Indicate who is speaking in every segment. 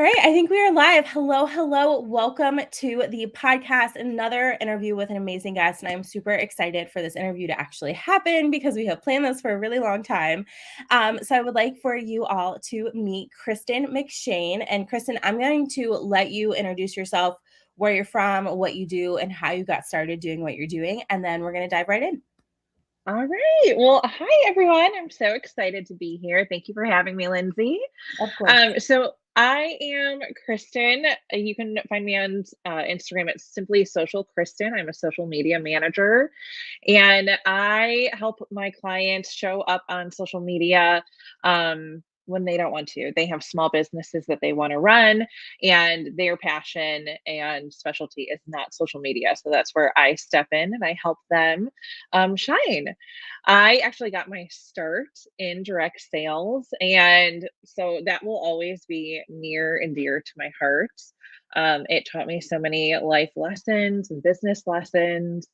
Speaker 1: right, I think we are live. Hello. Welcome to the podcast. Another interview with an amazing guest. And I'm super excited for this interview to actually happen because we have planned this for a really long time. So I would like for you all to meet Kristen McShane. And Kristen, I'm going to let you introduce yourself, where you're from, what you do, and how you got started doing what you're doing. And then we're going to dive right in.
Speaker 2: All right. Well, hi everyone. I'm so excited to be here. Thank you for having me, Lindsay.
Speaker 1: Of course.
Speaker 2: So I am Kristen. You can find me on Instagram at simply social Kristen. I'm a social media manager, and I help my clients show up on social media when they don't want to. They have small businesses that they want to run, and their passion and specialty is not social media. So that's where I step in and I help them shine. I actually got my start in direct sales, and so that will always be near and dear to my heart. It taught me so many life lessons and business lessons.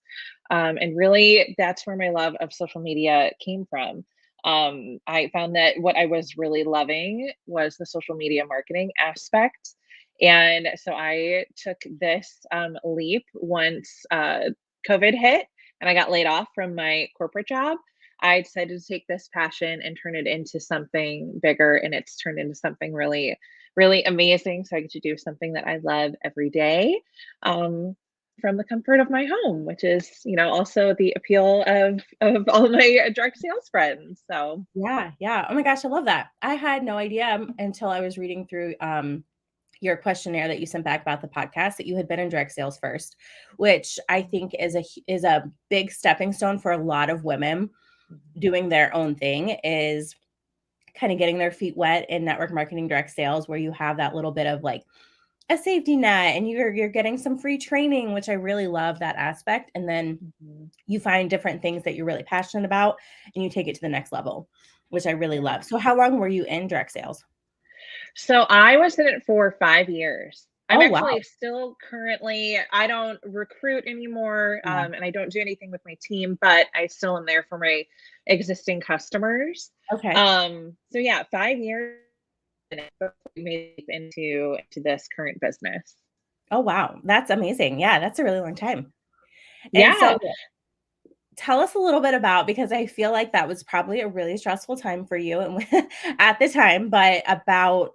Speaker 2: And really, that's where my love of social media came from. I found that what I was really loving was the social media marketing aspect. And so I took this leap once COVID hit and I got laid off from my corporate job. I decided to take this passion and turn it into something bigger, and it's turned into something really, really amazing. So I get to do something that I love every day. From the comfort of my home, which is, also the appeal of all my direct sales friends. So
Speaker 1: Yeah. Oh my gosh, I love that. I had no idea until I was reading through your questionnaire that you sent back about the podcast that you had been in direct sales first, which I think is a big stepping stone for a lot of women doing their own thing, is kind of getting their feet wet in network marketing direct sales, where you have that little bit of like a safety net and you're getting some free training, which I really love that aspect. And then
Speaker 2: mhm,
Speaker 1: you find different things that you're really passionate about and you take it to the next level, which I really
Speaker 2: yeah.
Speaker 1: love. So how long were you in direct sales?
Speaker 2: So I was in it for 5 years. I'm
Speaker 1: Oh, wow.
Speaker 2: actually still currently, I don't recruit anymore,
Speaker 1: Yeah.
Speaker 2: and I don't do anything with my team, but I still am there for my existing customers.
Speaker 1: Okay.
Speaker 2: So yeah, 5 years before we made it into this current business.
Speaker 1: Oh, wow. That's amazing. Yeah, that's a really long time. And so
Speaker 2: Yeah.
Speaker 1: tell us a little bit about, because I feel like that was probably a really stressful time for you and at the time, but about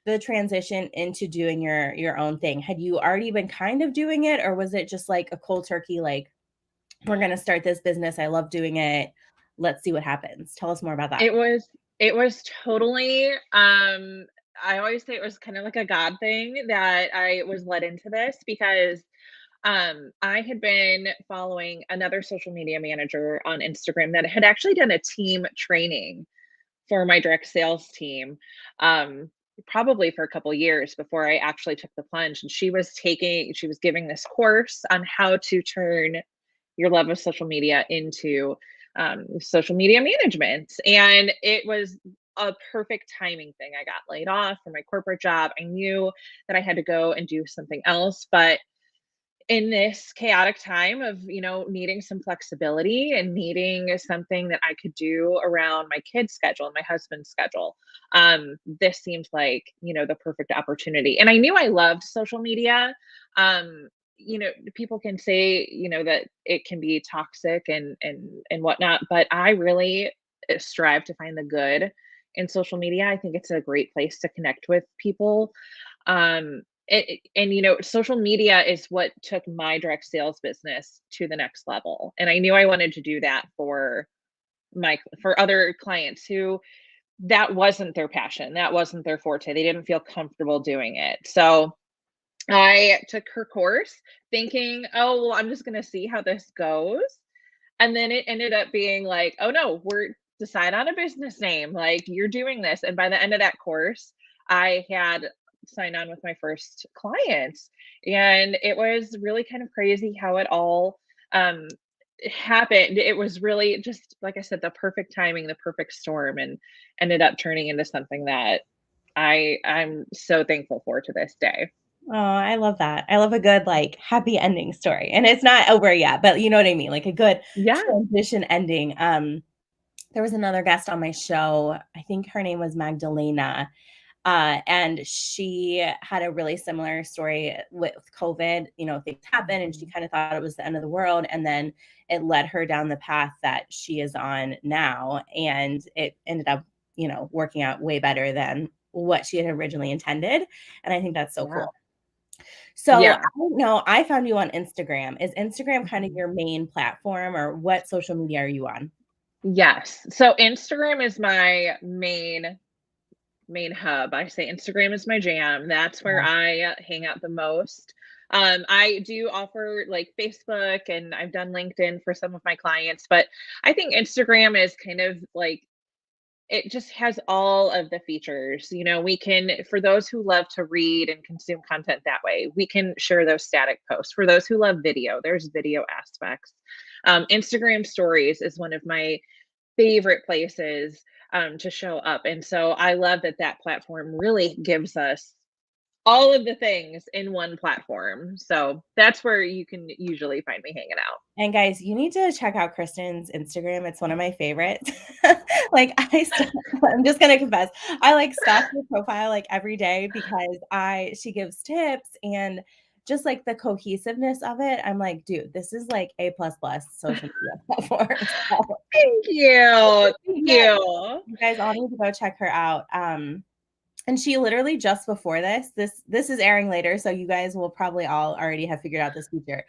Speaker 1: the transition into doing your own thing. Had you already been kind of doing it, or was it just like a cold turkey, like, we're going to start this business. I love doing it. Let's see what happens. Tell us more about that.
Speaker 2: It was totally, I always say it was kind of like a God thing that I was led into this because I had been following another social media manager on Instagram that had actually done a team training for my direct sales team, um, probably for a couple years before I actually took the plunge. And she was giving this course on how to turn your love of social media into social media management. And it was a perfect timing thing. I got laid off from my corporate job. I knew that I had to go and do something else, but in this chaotic time of, needing some flexibility and needing something that I could do around my kids' schedule and my husband's schedule, this seemed like, the perfect opportunity. And I knew I loved social media. People can say, that it can be toxic and whatnot, but I really strive to find the good in social media. I think it's a great place to connect with people. Social media is what took my direct sales business to the next level. And I knew I wanted to do that for other clients who that wasn't their passion, that wasn't their forte. They didn't feel comfortable doing it. So I took her course thinking, oh, well, I'm just going to see how this goes. And then it ended up being like, oh no, we're decide on a business name. Like you're doing this. And by the end of that course, I had signed on with my first clients. And it was really kind of crazy how it all um happened. It was really just like I said, the perfect timing, the perfect storm, and ended up turning into something that I'm so thankful for to this day.
Speaker 1: Oh, I love that. I love a good, like, happy ending story. And it's not over yet, but you know what I mean? Like a good
Speaker 2: Yeah.
Speaker 1: transition ending. There was another guest on my show. I think her name was Magdalena. And she had a really similar story with COVID. Things happened and she kind of thought it was the end of the world. And then it led her down the path that she is on now. And it ended up, working out way better than what she had originally intended. And I think that's so
Speaker 2: Yeah.
Speaker 1: cool. So I
Speaker 2: Yeah.
Speaker 1: don't know. I found you on Instagram. Is Instagram kind of
Speaker 2: Mhm.
Speaker 1: your main platform, or what social media are you on?
Speaker 2: Yes. So Instagram is my main hub. I say Instagram is my jam. That's where
Speaker 1: Yeah.
Speaker 2: I hang out the most. I do offer like Facebook and I've done LinkedIn for some of my clients, but I think Instagram is kind of like it just has all of the features. We can, for those who love to read and consume content that way, we can share those static posts. For those who love video, there's video aspects. Instagram stories is one of my favorite places to show up. And so I love that that platform really gives us all of the things in one platform. So that's where you can usually find me hanging out.
Speaker 1: And guys, you need to check out Kristen's Instagram. It's one of my favorites. Like I'm just gonna confess, I like stalk her profile like every day because she gives tips and just like the cohesiveness of it. I'm like, dude, this is like A plus plus social media platform. So,
Speaker 2: Thank you. Thank
Speaker 1: yeah,
Speaker 2: you.
Speaker 1: you guys all need to go check her out. And she literally just before this is airing later, so you guys will probably all already have figured out this feature.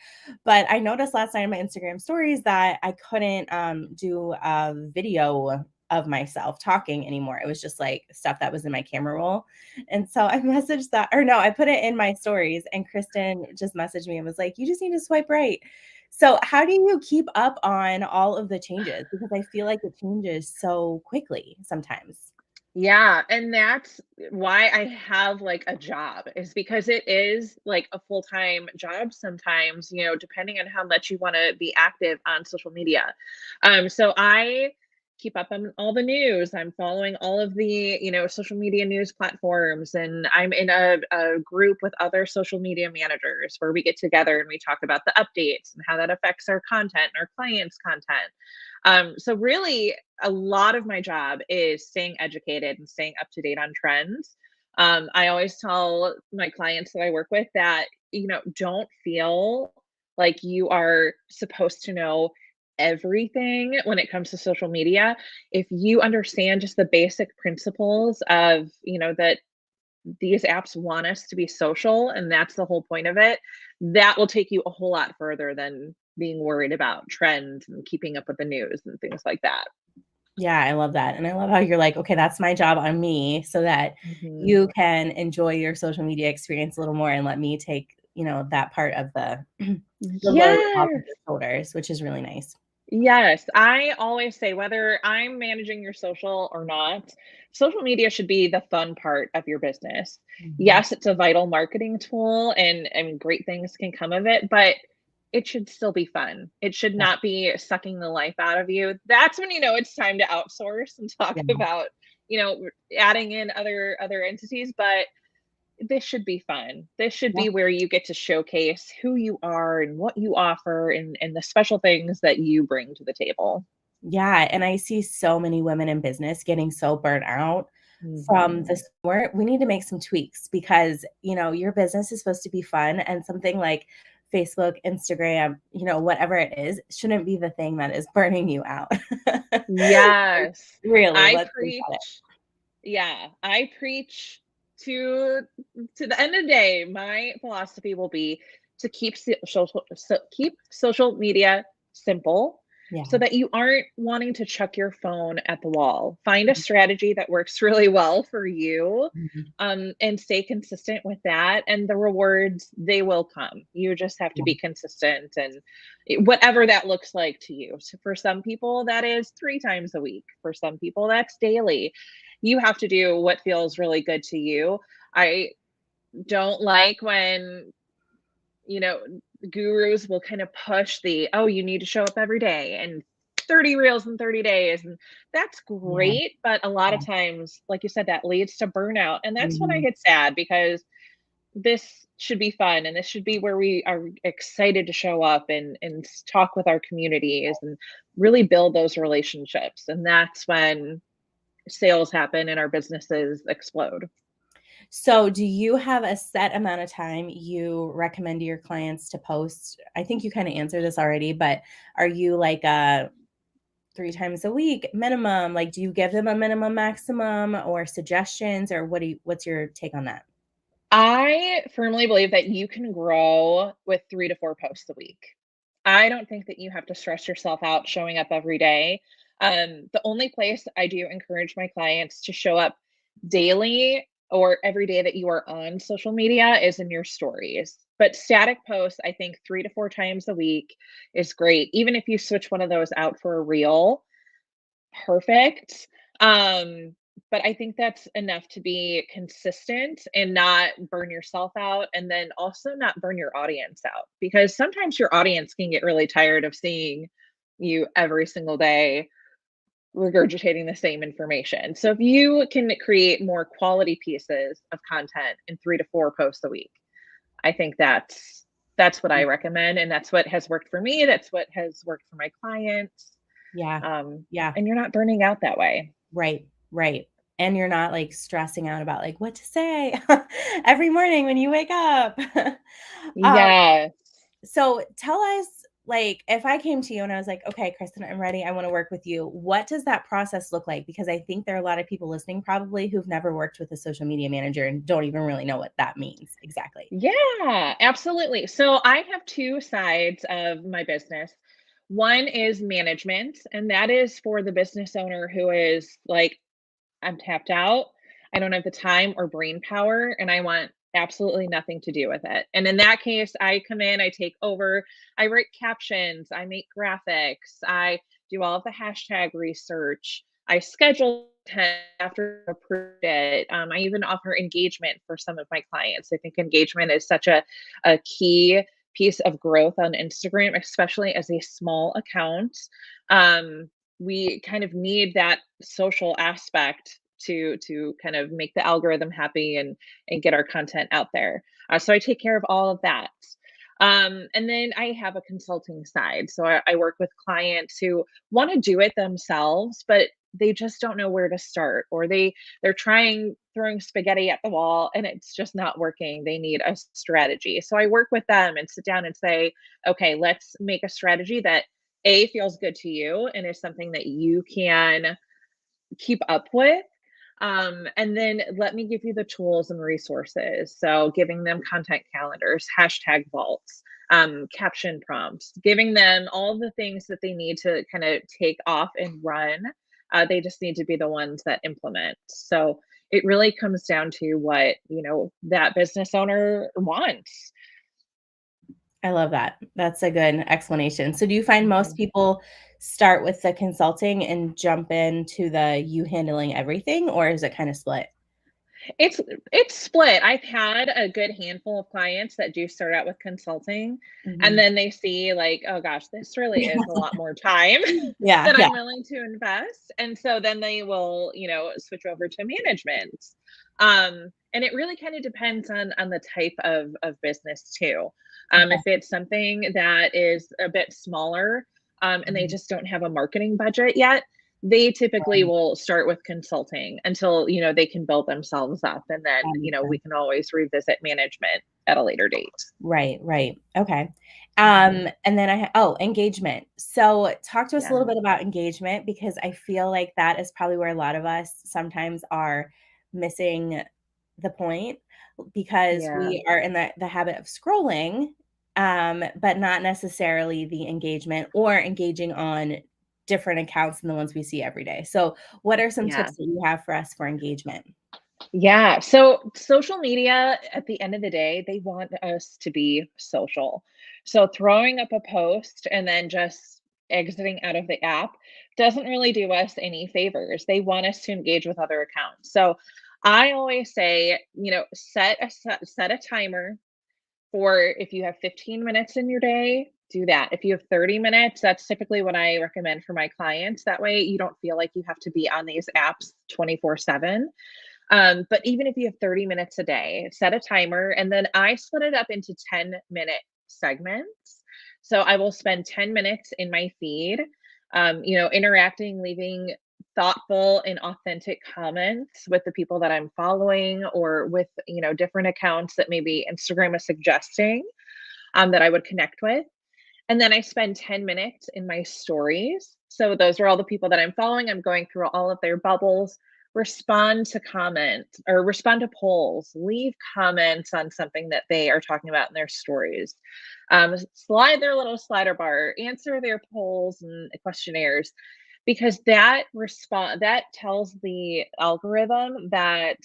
Speaker 1: But I noticed last night in my Instagram stories that I couldn't do a video of myself talking anymore. It was just like stuff that was in my camera roll. And so I messaged that, or no, I put it in my stories, and Kristen just messaged me and was like, you just need to swipe right. So how do you keep up on all of the changes? Because I feel like it changes so quickly sometimes.
Speaker 2: Yeah, and that's why I have like a job is because it is like a full-time job sometimes, depending on how much you want to be active on social media. So I keep up on all the news. I'm following all of the, social media news platforms, and I'm in a group with other social media managers where we get together and we talk about the updates and how that affects our content and our clients' content. So really, a lot of my job is staying educated and staying up to date on trends. I always tell my clients that I work with that, don't feel like you are supposed to know everything when it comes to social media. If you understand just the basic principles of, that these apps want us to be social and that's the whole point of it, that will take you a whole lot further than being worried about trends and keeping up with the news and things like that.
Speaker 1: Yeah, I love that, and I love how you're like, "Okay, that's my job on me," so that
Speaker 2: Mhm.
Speaker 1: you can enjoy your social media experience a little more and let me take, that part of the the load off of
Speaker 2: Yes.
Speaker 1: your shoulders, which is really nice.
Speaker 2: Yes, I always say whether I'm managing your social or not, social media should be the fun part of your business.
Speaker 1: Mhm.
Speaker 2: Yes, it's a vital marketing tool and great things can come of it, but it should still be fun. It should
Speaker 1: Yeah,
Speaker 2: not be sucking the life out of you. That's when you know it's time to outsource and talk
Speaker 1: yeah,
Speaker 2: about, adding in other entities, but this should be fun. This should
Speaker 1: yeah.
Speaker 2: be where you get to showcase who you are and what you offer and the special things that you bring to the table.
Speaker 1: Yeah, and I see so many women in business getting so burnt out from the
Speaker 2: Mhm.
Speaker 1: sport. We need to make some tweaks because, your business is supposed to be fun, and something like Facebook, Instagram, whatever it is, shouldn't be the thing that is burning you out.
Speaker 2: Yes.
Speaker 1: Really,
Speaker 2: I
Speaker 1: let's think about it.
Speaker 2: preach yeah, I preach to to the end of the day, my philosophy will be to keep social media simple so
Speaker 1: Yeah.
Speaker 2: that you aren't wanting to chuck your phone at the wall. Find a strategy that works really well for you,
Speaker 1: Mhm.
Speaker 2: and stay consistent with that, and the rewards, they will come. You just have to
Speaker 1: Yeah.
Speaker 2: be consistent and whatever that looks like to you. So for some people, that is 3 times a week. For some people, that's daily. You have to do what feels really good to you. I don't like when, you know, gurus will kind of push the, oh, you need to show up every day and 30 reels in 30 days. And that's
Speaker 1: Yeah.
Speaker 2: great. But a lot of
Speaker 1: Yeah.
Speaker 2: times, like you said, that leads to burnout. And that's when I
Speaker 1: Mhm.
Speaker 2: get sad because this should be fun and this should be where we are excited to show up and talk with our communities and really build those relationships. And that's when sales happen and our businesses explode.
Speaker 1: So, do you have a set amount of time you recommend to your clients to post? I think you kind of answered this already, but are you like a 3 times a week minimum? Like, do you give them a minimum, maximum, or suggestions, or what's your take on that?
Speaker 2: I firmly believe that you can grow with 3 to 4 posts a week. I don't think that you have to stress yourself out showing up every day. The only place I do encourage my clients to show up daily or every day that you are on social media is in your stories. But static posts, I think 3 to 4 times a week is great. Even if you switch one of those out for a reel, perfect. Um, but I think that's enough to be consistent and not burn yourself out, and then also not burn your audience out, because sometimes your audience can get really tired of seeing you every single day regurgitating the same information. So if you can create more quality pieces of content in 3 to 4 posts a week, I think that's what I recommend, and that's what has worked for me. That's what has worked for my clients.
Speaker 1: Yeah.
Speaker 2: Um,
Speaker 1: Yeah.
Speaker 2: and you're not burning out that way.
Speaker 1: Right. Right. And you're not like stressing out about like what to say every morning when you wake up. um,
Speaker 2: Yes.
Speaker 1: so tell us, like, if I came to you and I was like, okay, Kristen, I'm ready. I want to work with you. What does that process look like? Because I think there are a lot of people listening probably who've never worked with a social media manager and don't even really know what that means exactly.
Speaker 2: Yeah, absolutely. So I have two sides of my business. One is management, and that is for the business owner who is like, I'm tapped out. I don't have the time or brain power, and I want absolutely nothing to do with it. And in that case, I come in, I take over, I write captions, I make graphics, I do all of the hashtag research, I schedule content after I approved it. I even offer engagement for some of my clients. I think engagement is such a key piece of growth on Instagram, especially as a small account. Um, we kind of need that social aspect to kind of make the algorithm happy and get our content out there. So I take care of all of that. And then I have a consulting side. So I work with clients who want to do it themselves, but they just don't know where to start, or they're trying throwing spaghetti at the wall and it's just not working. They need a strategy. So I work with them and sit down and say, okay, let's make a strategy that a feels good to you and is something that you can keep up with. And then let me give you the tools and resources. So giving them content calendars, hashtag vaults, caption prompts, giving them all the things that they need to kind of take off and run. They just need to be the ones that implement. So it really comes down to what, that business owner wants.
Speaker 1: I love that. That's a good explanation. So do you find most
Speaker 2: Mhm.
Speaker 1: people start with the consulting and jump into the you handling everything, or is it kind of split?
Speaker 2: It's it's split. I've had a good handful of clients that do start out with consulting, and
Speaker 1: Mhm.
Speaker 2: then they see like, "Oh gosh, this really is a lot more time
Speaker 1: Yeah,
Speaker 2: that
Speaker 1: yeah.
Speaker 2: I'm willing to invest." And so then they will, switch over to management. And it really kind of depends on the type of business too.
Speaker 1: Okay.
Speaker 2: If it's something that is a bit smaller, and they
Speaker 1: Mhm.
Speaker 2: just don't have a marketing budget yet, they typically will start with consulting until, they can build themselves up, and then,
Speaker 1: That makes
Speaker 2: we
Speaker 1: sense.
Speaker 2: can always revisit management at a later date.
Speaker 1: Right, right. Okay.
Speaker 2: Mhm.
Speaker 1: And then engagement. So talk to us a little
Speaker 2: Yeah.
Speaker 1: bit about engagement because I feel like that is probably where a lot of us sometimes are missing the point because
Speaker 2: Yeah.
Speaker 1: we are in the habit of scrolling, but not necessarily the engagement or engaging on different accounts than the ones we see every day. So what are some
Speaker 2: Yeah.
Speaker 1: tips that you have for us for engagement?
Speaker 2: Yeah. So social media, at the end of the day, they want us to be social. So throwing up a post and then just exiting out of the app doesn't really do us any favors. They want us to engage with other accounts. So I always say, set a timer for, if you have 15 minutes in your day, do that. If you have 30 minutes, that's typically what I recommend for my clients. That way you don't feel like you have to be on these apps 24/7. But even if you have 30 minutes a day, set a timer, and then I split it up into 10-minute segments. So I will spend 10 minutes in my feed, interacting, leaving thoughtful and authentic comments with the people that I'm following, or with, different accounts that maybe Instagram is suggesting, that I would connect with. And then I spend 10 minutes in my stories. So those are all the people that I'm following. I'm going through all of their bubbles, respond to comments or respond to polls, leave comments on something that they are talking about in their stories, slide their little slider bar, answer their polls and questionnaires, because that tells the algorithm that,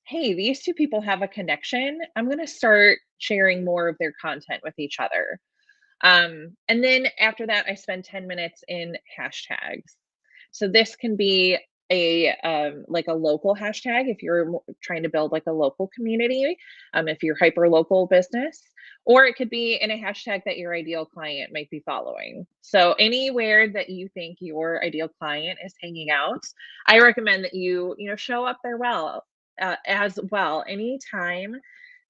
Speaker 2: hey, these two people have a connection. I'm going to start sharing more of their content with each other. And then after that, I spend 10 minutes in hashtags. So this can be like a local hashtag if you're trying to build like a local community, if you're hyper local business, or it could be in a hashtag that your ideal client might be following. So anywhere that you think your ideal client is hanging out, I recommend that you show up there as well. Anytime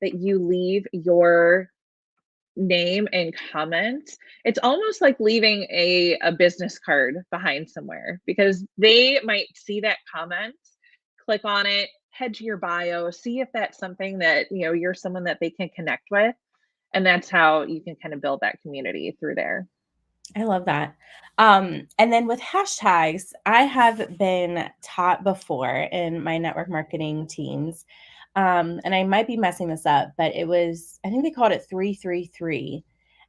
Speaker 2: that you leave your name and comment, it's almost like leaving a business card behind somewhere, because they might see that comment, click on it, head to your bio, see if that's something that, you're someone that they can connect with. And that's how you can kind of build that community through there.
Speaker 1: I love that. And then with hashtags, I have been taught before in my network marketing teams, and I might be messing this up, but I think they called it 333.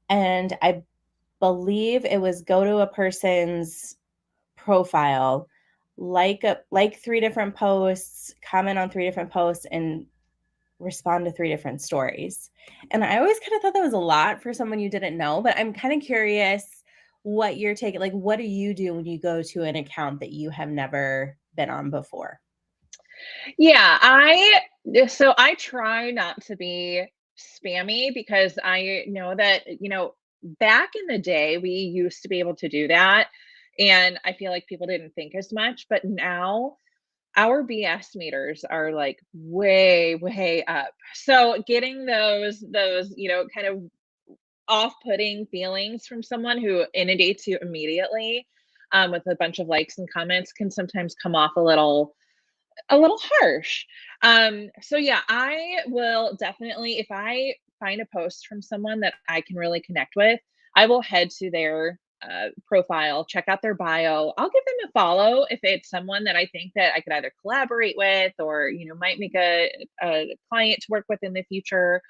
Speaker 1: And I believe it was go to a person's profile, like three different posts, comment on three different posts, and respond to three different stories. And I always kind of thought that was a lot for someone you didn't know, but I'm kind of curious what you're taking. Like, what do you do when you go to an account that you have never been on before?
Speaker 2: Yeah, so I try not to be spammy, because I know that, back in the day we used to be able to do that, and I feel like people didn't think as much, but now our BS meters are like way, way up. So getting those, kind of off-putting feelings from someone who inundates you immediately, with a bunch of likes and comments, can sometimes come off a little harsh. So yeah, I will definitely, if I find a post from someone that I can really connect with, I will head to their profile, check out their bio. I'll give them a follow if it's someone that I think that I could either collaborate with, or might make a client to work with in the future,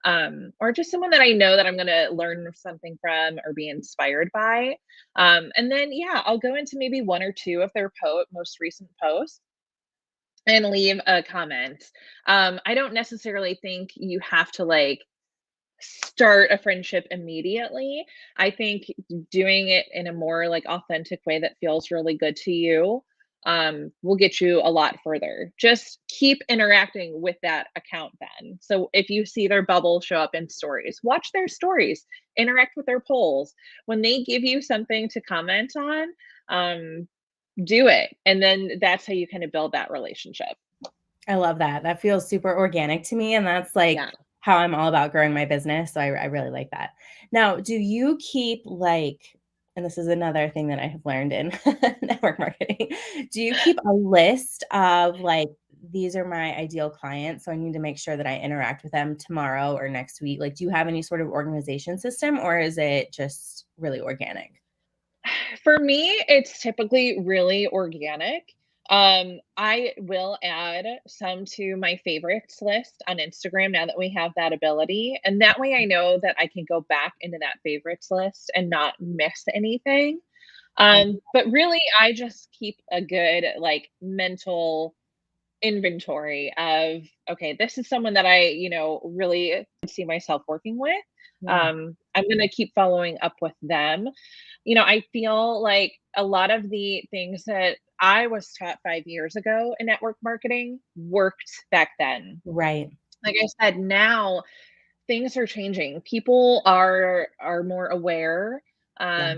Speaker 2: or just someone that I know that I'm going to learn something from or be inspired by. And then yeah, I'll go into maybe one or two of their most recent posts and leave a comment. I don't necessarily think you have to like start a friendship immediately. I think doing it in a more like authentic way that feels really good to you, will get you a lot further. Just keep interacting with that account then. So if you see their bubble show up in stories, watch their stories, interact with their polls. When they give you something to comment on, do it. And then that's how you kind of build that relationship.
Speaker 1: I love that. That feels super organic to me. And that's like
Speaker 2: Yeah.
Speaker 1: how I'm all about growing my business. So I really like that. Now, do you keep like, and this is another thing that I have learned in network marketing, do you keep a list of like, these are my ideal clients, so I need to make sure that I interact with them tomorrow or next week? Like, do you have any sort of organization system, or is it just really organic?
Speaker 2: For me, it's typically really organic. I will add some to my favorites list on Instagram now that we have that ability. And that way I know that I can go back into that favorites list and not miss anything. But really, I just keep a good like mental inventory of, okay, this is someone that I, really see myself working with.
Speaker 1: Yeah.
Speaker 2: I'm going to keep following up with them. I feel like a lot of the things that I was taught 5 years ago in network marketing worked back then.
Speaker 1: Right.
Speaker 2: Like I said, now things are changing. People are more aware,
Speaker 1: Yeah.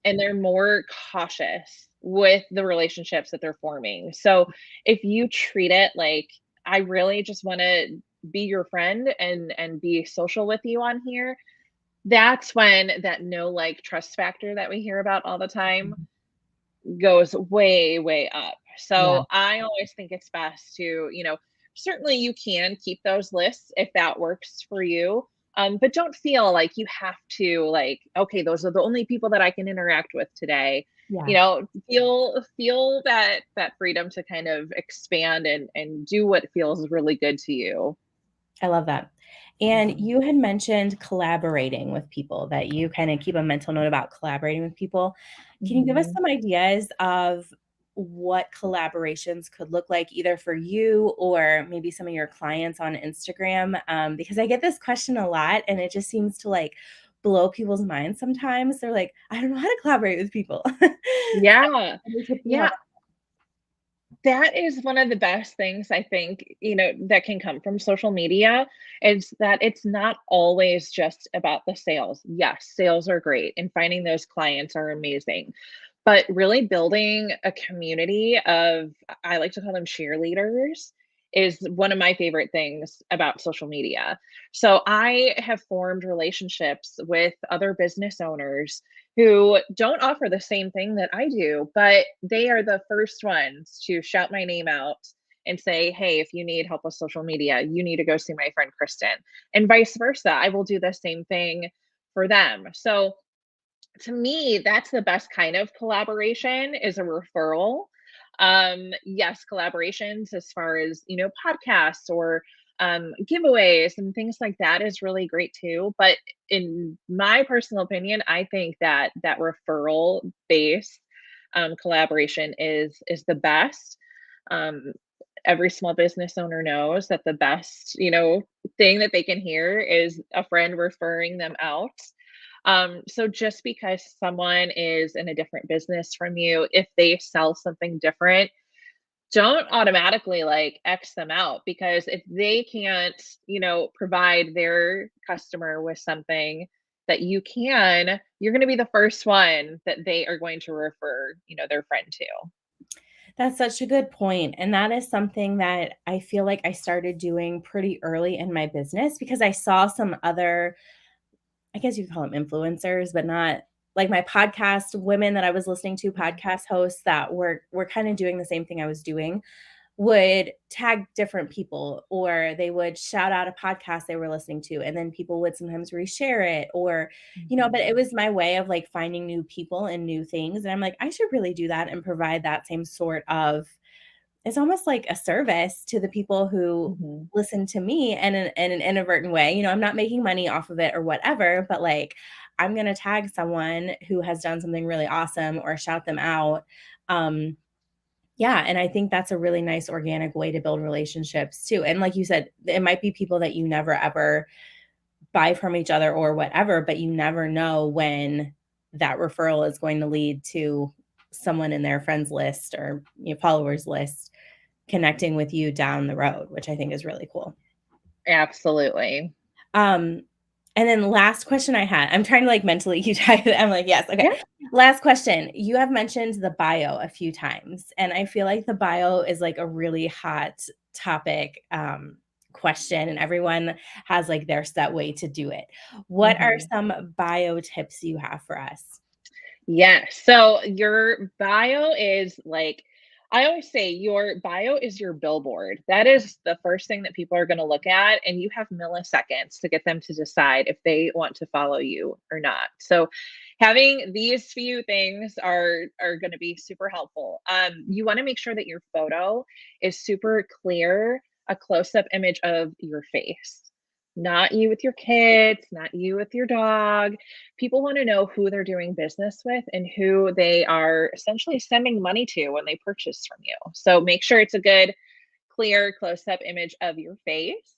Speaker 2: and they're more cautious with the relationships that they're forming. So if you treat it like, I really just want to be your friend and be social with you on here, that's when that no like trust factor that we hear about all the time goes way, way up.
Speaker 1: Yeah.
Speaker 2: So I always think it's best to, certainly you can keep those lists if that works for you. But don't feel like you have to like, okay, those are the only people that I can interact with today.
Speaker 1: Yeah.
Speaker 2: Feel that freedom to kind of expand and do what feels really good to you.
Speaker 1: I love that. And
Speaker 2: Mhm.
Speaker 1: you had mentioned collaborating with people, that you kind of keep a mental note about collaborating with people. Can you give us
Speaker 2: Mhm.
Speaker 1: some ideas of what collaborations could look like, either for you or maybe some of your clients on Instagram? Because I get this question a lot and it just seems to like blow people's minds sometimes. They're like, I don't know how to collaborate with people.
Speaker 2: Yeah.
Speaker 1: Any tips you have?
Speaker 2: Yeah. That is one of the best things I think, that can come from social media is that it's not always just about the sales. Yes, sales are great and finding those clients are amazing. But really building a community of, I like to call them cheerleaders, is one of my favorite things about social media. So I have formed relationships with other business owners who don't offer the same thing that I do, but they are the first ones to shout my name out and say, hey, if you need help with social media, you need to go see my friend Kristen. And vice versa. I will do the same thing for them. So to me, that's the best kind of collaboration is a referral. Yes, collaborations as far as, podcasts or giveaways and things like that is really great too. But in my personal opinion, I think that that referral based collaboration is the best. Um, every small business owner knows that the best, thing that they can hear is a friend referring them out. So just because someone is in a different business from you, if they sell something different, don't automatically like X them out because if they can't, provide their customer with something that you can, you're going to be the first one that they are going to refer, their friend to.
Speaker 1: That's such a good point, and that is something that I feel like I started doing pretty early in my business because I saw some other, I guess you could call them influencers, but not like my podcast women that I was listening to, podcast hosts that were kinda doing the same thing I was doing, would tag different people, or they would shout out a podcast they were listening to, and then people would sometimes reshare it, or, but it
Speaker 2: Mhm.
Speaker 1: was my way of, like, finding new people and new things, and I'm like, "I should really do that and provide that same sort of," it's almost like a service to the people who
Speaker 2: Mhm.
Speaker 1: listen to me in an inadvertent way. I'm not making money off of it or whatever, but, like, I'm gonna tag someone who has done something really awesome or shout them out. Um, yeah, and I think that's a really nice organic way to build relationships too, and like you said, it might be people that you never ever buy from each other or whatever, but you never know when that referral is going to lead to someone in their friends list or, followers list connecting with you down the road, which I think is really cool.
Speaker 2: Absolutely.
Speaker 1: Um, and then last question I had, I'm trying to like mentally keep track of it. I'm like, yes, okay.
Speaker 2: Yeah.
Speaker 1: Last question. You have mentioned the bio a few times, and I feel like the bio is like a really hot topic question, and everyone has like their set way to do it. What are
Speaker 2: Mhm.
Speaker 1: some bio tips you have for us?
Speaker 2: Yes. So your bio is like, I always say your bio is your billboard. That is the first thing that people are going to look at, and you have milliseconds to get them to decide if they want to follow you or not. So having these few things are going to be super helpful. You want to make sure that your photo is super clear, a close-up image of your face. Not you with your kids, not you with your dog. People want to know who they're doing business with and who they are essentially sending money to when they purchase from you. So make sure it's a good, clear, close up image of your face.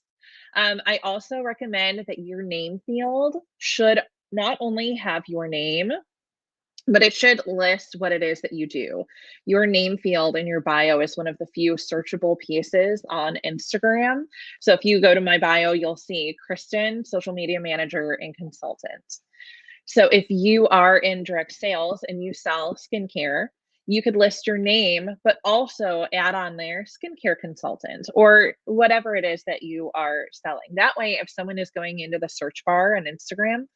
Speaker 2: I also recommend that your name field should not only have your name, but it should list what it is that you do. Your name field in your bio is one of the few searchable pieces on Instagram. So if you go to my bio, you'll see Kristen, social media manager and consultant. So if you are in direct sales and you sell skincare, you could list your name, but also add on there skincare consultant or whatever it is that you are selling. That way, if someone is going into the search bar on Instagram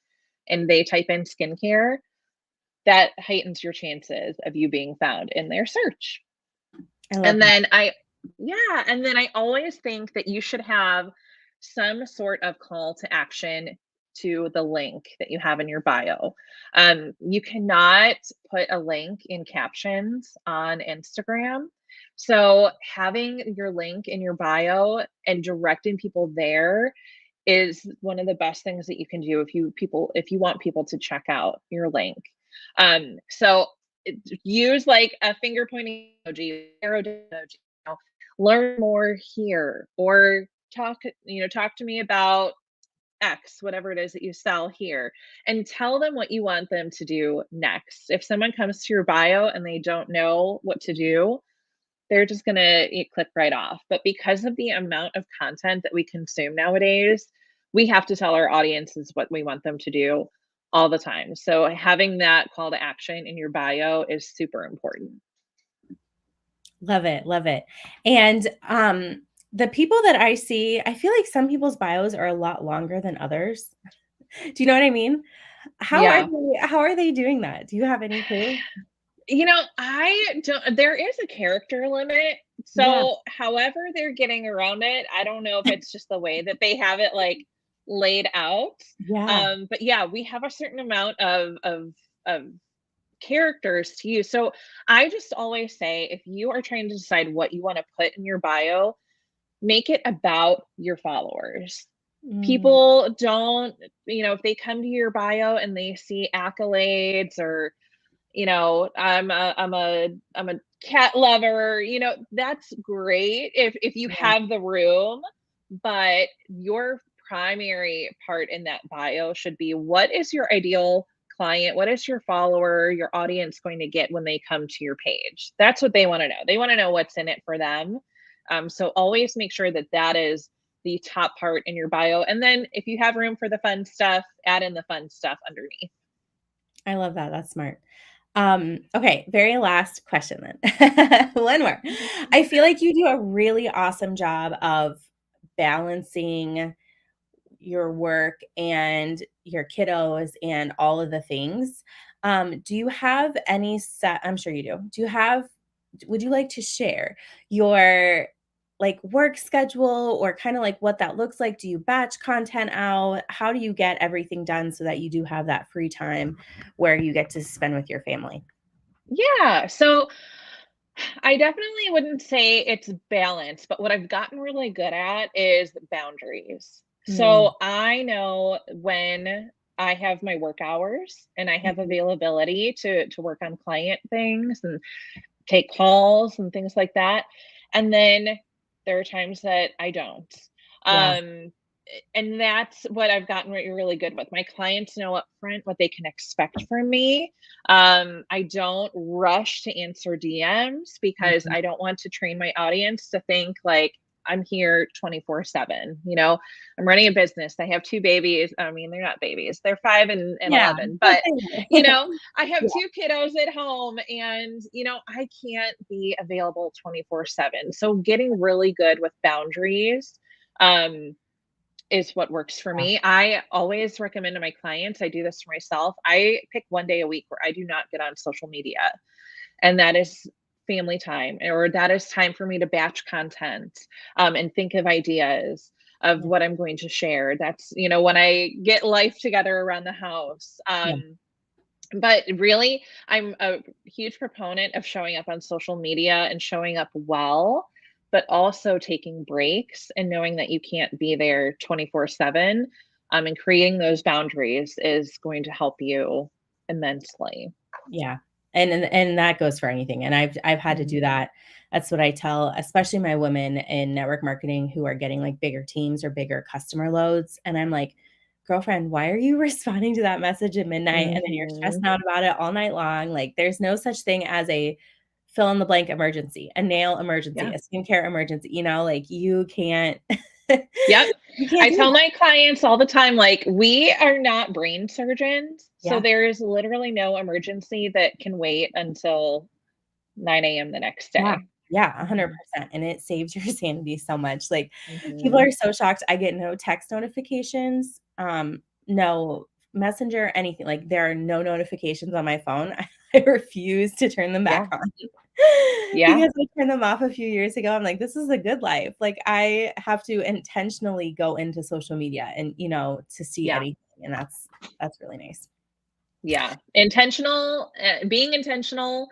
Speaker 2: and they type in skincare, that heightens your chances of you being found in their search.
Speaker 1: I love
Speaker 2: And
Speaker 1: that.
Speaker 2: then yeah, and then I always think that you should have some sort of call to action to the link that you have in your bio. You cannot put a link in captions on Instagram. So having your link in your bio and directing people there is one of the best things that you can do if you want people to check out your link. So use like a finger pointing emoji, arrow emoji, learn more here, or talk to me about X, whatever it is that you sell here, and tell them what you want them to do next. If someone comes to your bio and they don't know what to do, they're just going to click right off. But because of the amount of content that we consume nowadays, we have to tell our audiences what we want them to do all the time. So having that call to action in your bio is super important.
Speaker 1: Love it, love it. And, the people that I see, I feel like some people's bios are a lot longer than others. Do you know what I mean?
Speaker 2: Yeah.
Speaker 1: How are they doing that? Do you have any clue?
Speaker 2: I don't, there is a character limit.
Speaker 1: Yeah,
Speaker 2: So, however they're getting around it, I don't know if it's just the way that they have it like laid out.
Speaker 1: yeah,
Speaker 2: But yeah, we have a certain amount of characters to use. So, I just always say if you are trying to decide what you want to put in your bio, make it about your followers.
Speaker 1: mm,
Speaker 2: People don't, if they come to your bio and they see accolades or I'm a cat lover, that's great if you
Speaker 1: yeah,
Speaker 2: have the room, but your primary part in that bio should be what is your ideal client? What is your follower, your audience going to get when they come to your page? That's what they want to know. They want to know what's in it for them. So always make sure that that is the top part in your bio. And then if you have room for the fun stuff, add in the fun stuff underneath.
Speaker 1: I love that, that's smart. Okay, very last question then. One more. I feel like you do a really awesome job of balancing your work and your kiddos and all of the things. Do you have any set I'm sure you do. Would you like to share your like work schedule or kind of like what that looks like? Do you batch content out? How do you get everything done so that you do have that free time where you get to spend with your family?
Speaker 2: Yeah. So I definitely wouldn't say it's balance, but what I've gotten really good at is boundaries.
Speaker 1: Mm,
Speaker 2: So I know when I have my work hours and I have
Speaker 1: mhm.
Speaker 2: availability to work on client things and take calls and things like that. And then there are times that I don't.
Speaker 1: Yeah,
Speaker 2: Um, and that's what I've gotten really good with. My clients know up front what they can expect from me. I don't rush to answer DMs because
Speaker 1: mhm.
Speaker 2: I don't want to train my audience to think like I'm here 24/7. I'm running a business. I have two babies. I mean, they're not babies, they're 5 and
Speaker 1: Yeah,
Speaker 2: 11.
Speaker 1: but
Speaker 2: But,
Speaker 1: they
Speaker 2: you
Speaker 1: were.
Speaker 2: know, I have
Speaker 1: Yeah,
Speaker 2: two kiddos at home and, I can't be available 24/7. So getting really good with boundaries. Um, is what works for
Speaker 1: yeah,
Speaker 2: me. I always recommend to my clients, I do this for myself. I pick one day a week where I do not get on social media, and that is family time, or that is time for me to batch content and think of ideas of
Speaker 1: yeah,
Speaker 2: what I'm going to share. That's, when I get life together around the house.
Speaker 1: yeah,
Speaker 2: But really, I'm a huge proponent of showing up on social media and showing up well, but also taking breaks and knowing that you can't be there 24/7. And creating those boundaries is going to help you immensely.
Speaker 1: yeah. And that goes for anything, and I've had to do
Speaker 2: Mhm.
Speaker 1: that. That's what I tell, especially my women in network marketing who are getting, like, bigger teams or bigger customer loads, and I'm like, "Girlfriend, why are you responding to that message at midnight, and then you're stressing
Speaker 2: Mhm.
Speaker 1: out about it all night long?" Like, there's no such thing as a fill in the blank emergency, a nail emergency,
Speaker 2: Yeah.
Speaker 1: a skincare emergency, like, you can't
Speaker 2: Yep.
Speaker 1: you can't
Speaker 2: I
Speaker 1: do
Speaker 2: tell
Speaker 1: that.
Speaker 2: my clients all the time, like, we are not brain surgeons. So
Speaker 1: Yeah.
Speaker 2: there is literally no emergency that can wait until 9 a.m. the next
Speaker 1: Yeah.
Speaker 2: day.
Speaker 1: Yeah,
Speaker 2: Mhm.
Speaker 1: 100%, and it saves your sanity so much, like, people
Speaker 2: Mhm.
Speaker 1: are so shocked I get no text notifications, no Messenger, anything. Like, there are no notifications on my phone. I refuse to turn them back
Speaker 2: Yeah.
Speaker 1: on
Speaker 2: Yeah.
Speaker 1: because I turned them off a few years ago. I'm like, this is a good life. Like, I have to intentionally go into social media and, to see
Speaker 2: Yeah.
Speaker 1: anything, and that's really nice.
Speaker 2: Yeah. Intentional, being intentional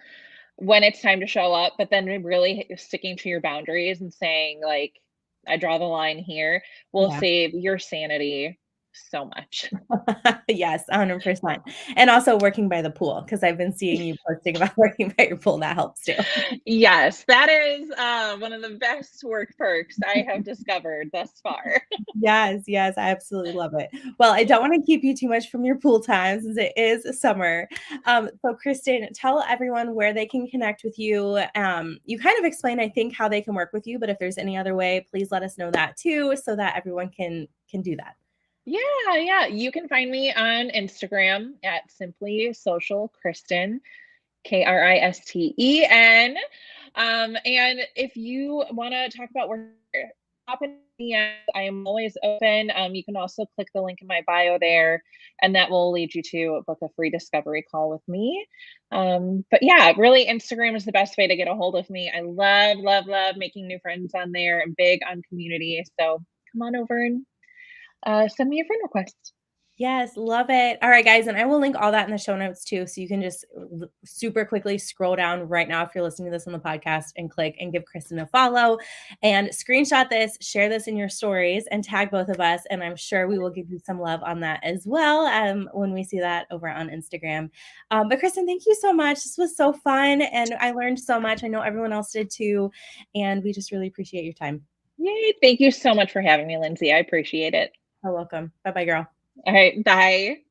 Speaker 2: when it's time to show up, but then really sticking to your boundaries and saying, like, I draw the line here will
Speaker 1: Yeah.
Speaker 2: save your sanity so much.
Speaker 1: Yes, 100%. And also working by the pool, because I've been seeing you posting about working by your pool. That helps too.
Speaker 2: Yes, that is one of the best work perks I have discovered thus far.
Speaker 1: Yes, yes, I absolutely love it. Well, I don't wanna keep you too much from your pool time since it is summer. So Kristen, tell everyone where they can connect with you. You kind of explained, I think, how they can work with you, but if there's any other way, please let us know that too, so that everyone can do that.
Speaker 2: Yeah, yeah. You can find me on Instagram at Simply Social Kristen, Kristen. And if you want to talk about work, hop in DMs. I am always open. You can also click the link in my bio there, and that will lead you to book a free discovery call with me. But yeah, really, Instagram is the best way to get a hold of me. I love, love, love making new friends on there. I'm big on community. So come on over and send me a friend request.
Speaker 1: Yes, love it. All right, guys, and I will link all that in the show notes too, so you can just super quickly scroll down right now if you're listening to this on the podcast and click and give Kristen a follow and screenshot this, share this in your stories, and tag both of us. And I'm sure we will give you some love on that as well when we see that over on Instagram. But Kristen, thank you so much. This was so fun, and I learned so much. I know everyone else did too, and we just really appreciate your time.
Speaker 2: Yay. Thank you so much for having me, Lindsay. I appreciate it.
Speaker 1: You're welcome. Bye bye, girl.
Speaker 2: All right. Bye.